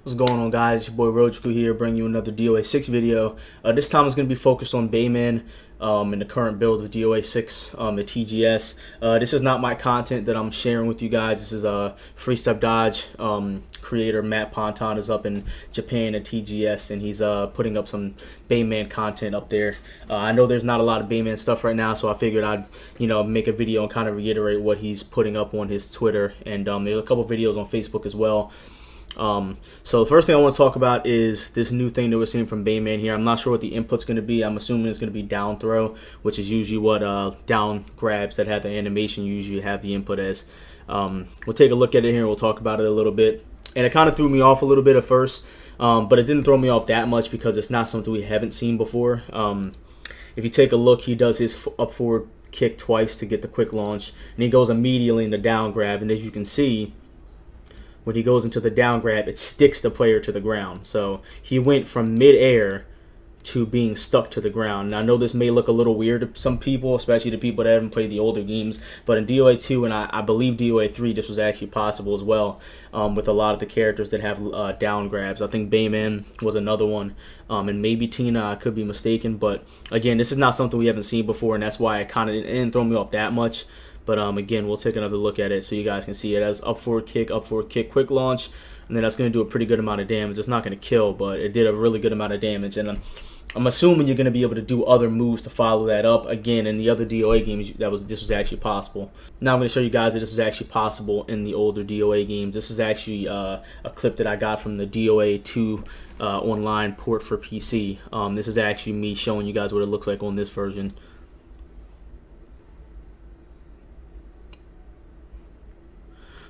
What's going on, guys? It's your boy Rojikku here, bringing you another DOA 6 video. This time it's going to be focused on Bayman in the current build of DOA 6 at TGS. This is not my content that I'm sharing with you guys. This is a Free Step Dodge creator. Matt Ponton is up in Japan at TGS, and he's putting up some Bayman content up there. I know there's not a lot of Bayman stuff right now, so I figured I'd make a video and kind of reiterate what he's putting up on his Twitter, and there's a couple videos on Facebook as well. So the first thing I want to talk about is this new thing that we're seeing from Bayman here. I'm not sure what the input's going to be. I'm assuming it's going to be down throw, which is usually what down grabs that have the animation usually have the input as. We'll take a look at it here and we'll talk about it a little bit. And it kind of threw me off a little bit at first, but it didn't throw me off that much because it's not something we haven't seen before. If you take a look, he does his up forward kick twice to get the quick launch, and he goes immediately into down grab, and as you can see, when he goes into the down grab, it sticks the player to the ground. So he went from mid-air to being stuck to the ground. Now, I know this may look a little weird to some people, especially the people that haven't played the older games, but in DOA 2 and I believe DOA 3, this was actually possible as well with a lot of the characters that have down grabs. I think Bayman was another one, and maybe Tina, I could be mistaken, but again, this is not something we haven't seen before, and that's why it kind of didn't throw me off that much. But again, we'll take another look at it so you guys can see it as up forward kick, quick launch, and then that's going to do a pretty good amount of damage. It's not going to kill, but it did a really good amount of damage, and I'm assuming you're going to be able to do other moves to follow that up. Again, in the other DOA games, this was actually possible. Now I'm going to show you guys that this was actually possible in the older DOA games. This is actually a clip that I got from the DOA 2 online port for PC. This is actually me showing you guys what it looks like on this version.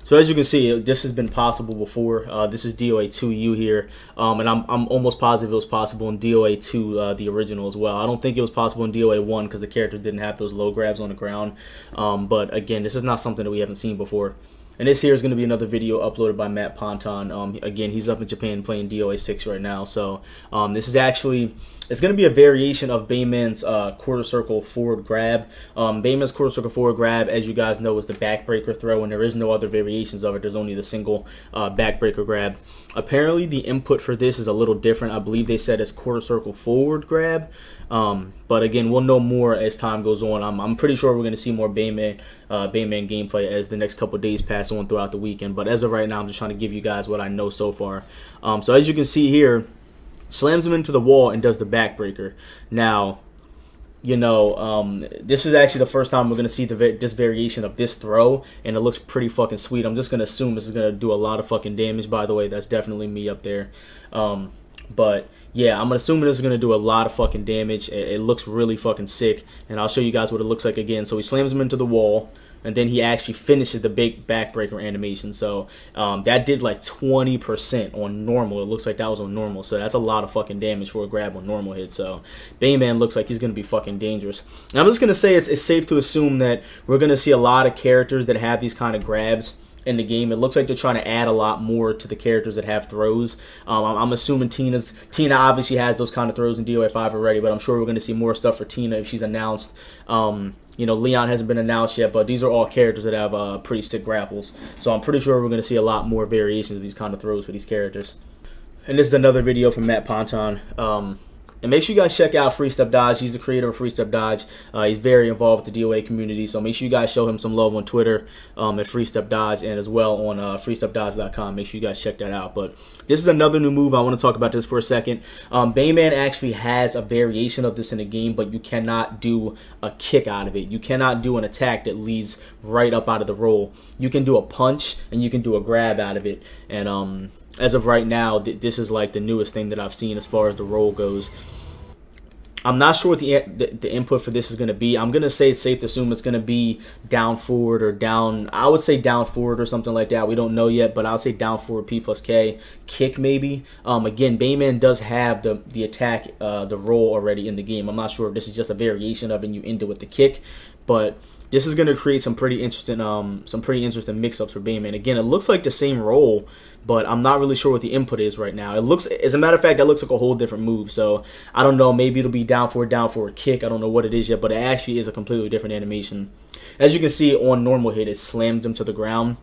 So as you can see, this has been possible before. This is DOA 2U here, and I'm almost positive it was possible in DOA 2, the original as well. I don't think it was possible in DOA 1 because the character didn't have those low grabs on the ground. But again, this is not something that we haven't seen before. And this here is going to be another video uploaded by Matt Ponton. Again, he's up in Japan playing DOA 6 right now. So this is actually, it's going to be a variation of Bayman's quarter circle forward grab. Bayman's quarter circle forward grab, as you guys know, is the backbreaker throw, and there is no other variations of it. There's only the single backbreaker grab. Apparently, the input for this is a little different. I believe they said it's quarter circle forward grab. But again, we'll know more as time goes on. I'm pretty sure we're going to see more Bayman gameplay as the next couple days pass on throughout the weekend. But as of right now, I'm just trying to give you guys what I know so far. So as you can see here, slams him into the wall and does the backbreaker. Now, this is actually the first time we're going to see this variation of this throw, and it looks pretty fucking sweet. I'm just going to assume this is going to do a lot of fucking damage. By the way, that's definitely me up there. But yeah, I'm assuming this is going to do a lot of fucking damage. It looks really fucking sick, and I'll show you guys what it looks like again. So he slams him into the wall, and then he actually finishes the big backbreaker animation. So that did like 20% on normal. It looks like that was on normal. So that's a lot of fucking damage for a grab on normal hit. So Bayman looks like he's going to be fucking dangerous. And I'm just going to say it's safe to assume that we're going to see a lot of characters that have these kind of grabs in the game. It looks like they're trying to add a lot more to the characters that have throws. I'm assuming Tina obviously has those kind of throws in DOA 5 already, but I'm sure we're going to see more stuff for Tina if she's announced. Leon hasn't been announced yet, but these are all characters that have pretty sick grapples. So I'm pretty sure we're going to see a lot more variations of these kind of throws for these characters. And this is another video from Matt Ponton. And make sure you guys check out Free Step Dodge. He's the creator of Free Step Dodge. He's very involved with the DOA community, so make sure you guys show him some love on Twitter at Free Step Dodge, and as well on freestepdodge.com. Make sure you guys check that out. But this is another new move. I want to talk about this for a second. Bayman actually has a variation of this in the game, but you cannot do a kick out of it. You cannot do an attack that leads right up out of the roll. You can do a punch, and you can do a grab out of it. And as of right now, this is like the newest thing that I've seen as far as the roll goes. I'm not sure what the input for this is going to be. I'm going to say it's safe to assume it's going to be down forward or down. I would say down forward or something like that. We don't know yet, but I'll say down forward P plus K. Kick maybe. Again, Bayman does have the attack, the roll already in the game. I'm not sure if this is just a variation of it and you end it with the kick, but this is going to create some pretty interesting mix-ups for Bayman. Again, it looks like the same roll, but I'm not really sure what the input is right now. It looks, as a matter of fact, that looks like a whole different move. So I don't know. Maybe it'll be down forward kick. I don't know what it is yet, but it actually is a completely different animation. As you can see on normal hit, it slams him to the ground.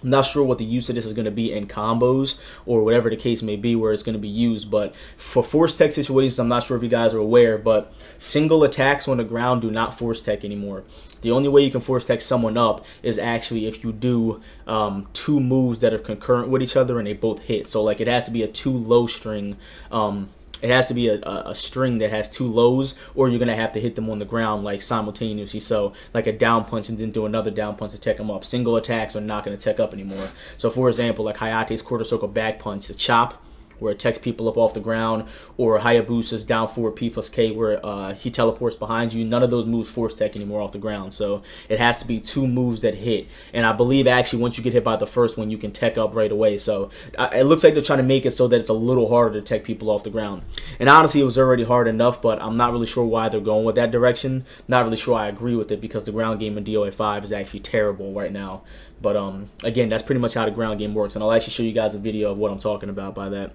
I'm not sure what the use of this is going to be in combos or whatever the case may be where it's going to be used, but for force tech situations, I'm not sure if you guys are aware, but single attacks on the ground do not force tech anymore. The only way you can force tech someone up is actually if you do 2 moves that are concurrent with each other and they both hit. So like it has to be a 2 low string. It has to be a string that has 2 lows, or you're going to have to hit them on the ground like simultaneously. So like a down punch and then do another down punch to tech them up. Single attacks are not going to tech up anymore. So for example, like Hayate's quarter circle back punch, the chop, where it techs people up off the ground, or Hayabusa's down forward P plus K where he teleports behind you. None of those moves force tech anymore off the ground. So it has to be 2 moves that hit. And I believe actually once you get hit by the first one, you can tech up right away. So it looks like they're trying to make it so that it's a little harder to tech people off the ground. And honestly, it was already hard enough, but I'm not really sure why they're going with that direction. Not really sure I agree with it because the ground game in DOA 5 is actually terrible right now. But again, that's pretty much how the ground game works. And I'll actually show you guys a video of what I'm talking about by that.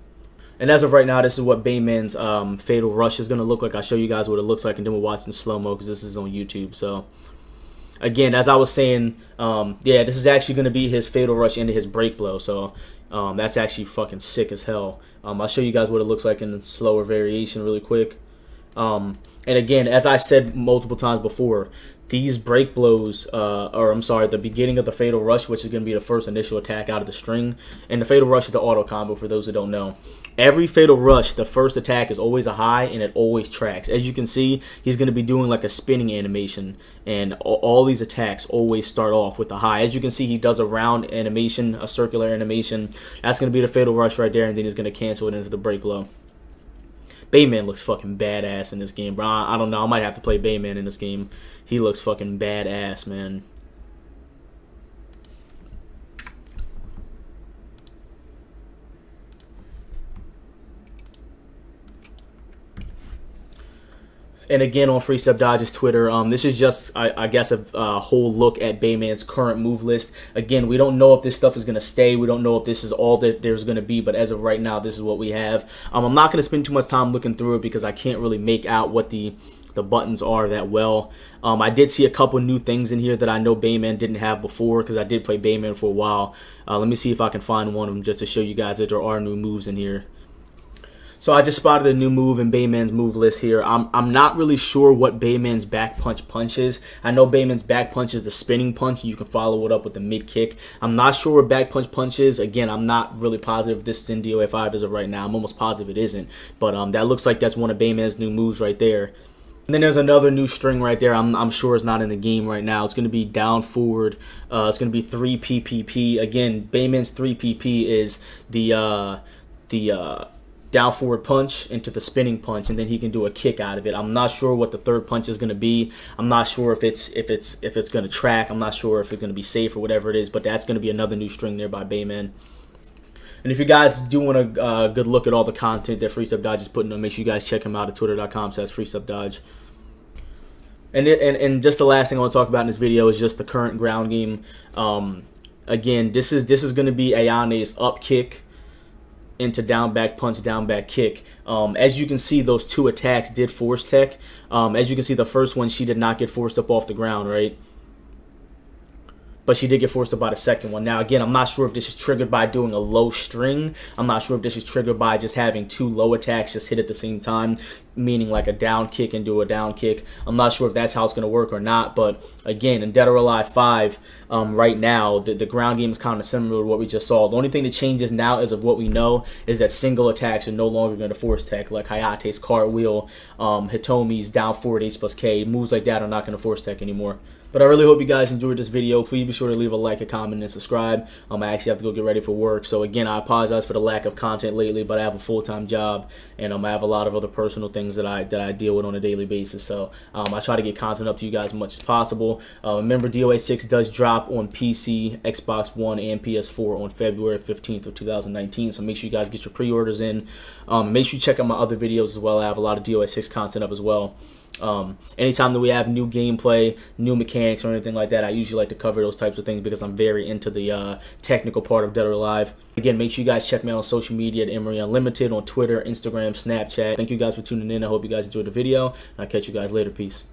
And as of right now, this is what Bayman's Fatal Rush is going to look like. I'll show you guys what it looks like, and then we'll watch in slow-mo because this is on YouTube. So, again, as I was saying, yeah, this is actually going to be his Fatal Rush into his Break Blow. So, that's actually fucking sick as hell. I'll show you guys what it looks like in the slower variation really quick. And again, as I said multiple times before, these break blows, or I'm sorry, the beginning of the Fatal Rush, which is going to be the first initial attack out of the string, and the Fatal Rush is the auto combo for those who don't know. Every Fatal Rush, the first attack is always a high, and it always tracks. As you can see, he's going to be doing like a spinning animation, and all these attacks always start off with a high. As you can see, he does a round animation, a circular animation. That's going to be the Fatal Rush right there, and then he's going to cancel it into the break blow. Bayman looks fucking badass in this game, bro. I don't know. I might have to play Bayman in this game. He looks fucking badass, man. And again, on Free Step Dodge's Twitter, this is just, I guess, a whole look at Bayman's current move list. Again, we don't know if this stuff is going to stay. We don't know if this is all that there's going to be. But as of right now, this is what we have. I'm not going to spend too much time looking through it because I can't really make out what the buttons are that well. I did see a couple new things in here that I know Bayman didn't have before because I did play Bayman for a while. Let me see if I can find one of them just to show you guys that there are new moves in here. So I just spotted a new move in Bayman's move list here. I'm not really sure what Bayman's back punch is. I know Bayman's back punch is the spinning punch. You can follow it up with the mid kick. I'm not sure what back punch is. Again, I'm not really positive this is in DOA 5 as of right now. I'm almost positive it isn't. But that looks like that's one of Bayman's new moves right there. And then there's another new string right there. I'm sure it's not in the game right now. It's going to be down forward. It's going to be 3 PPP. Again, Bayman's 3 PP is the down forward punch into the spinning punch, and then he can do a kick out of it. I'm not sure what the third punch is going to be. I'm not sure if it's going to track. I'm not sure if it's going to be safe or whatever it is, but that's going to be another new string there by Bayman. And if you guys do want a good look at all the content that Free Step Dodge is putting on, make sure you guys check him out at twitter.com/freestepdodge. And just the last thing I want to talk about in this video is just the current ground game. Again, this is going to be Ayane's up kick into down back punch, down back kick. As you can see, those 2 attacks did force tech. As you can see, the first one, she did not get forced up off the ground, right? But she did get forced up by the second one. Now, again, I'm not sure if this is triggered by doing a low string. I'm not sure if this is triggered by just having 2 low attacks just hit at the same time, meaning like a down kick and do a down kick. I'm not sure if that's how it's going to work or not. But, again, in Dead or Alive 5, right now, the ground game is kind of similar to what we just saw. The only thing that changes now as of what we know is that single attacks are no longer going to force tech, like Hayate's cartwheel, Hitomi's down forward H plus K. Moves like that are not going to force tech anymore. But I really hope you guys enjoyed this video. Please be sure to leave a like, a comment, and subscribe. I actually have to go get ready for work. So again, I apologize for the lack of content lately, but I have a full-time job, and I have a lot of other personal things that I deal with on a daily basis. So I try to get content up to you guys as much as possible. Remember, DOA 6 does drop on PC, Xbox One, and PS4 on February 15th of 2019. So make sure you guys get your pre-orders in. Make sure you check out my other videos as well. I have a lot of DOA 6 content up as well. Anytime that we have new gameplay, new mechanics, or anything like that, I usually like to cover those types of things because I'm very into the technical part of Dead or Alive. Again, make sure you guys check me out on social media at Emery Unlimited on Twitter, Instagram, Snapchat. Thank you guys for tuning in. I hope you guys enjoyed the video, and I'll catch you guys later. Peace.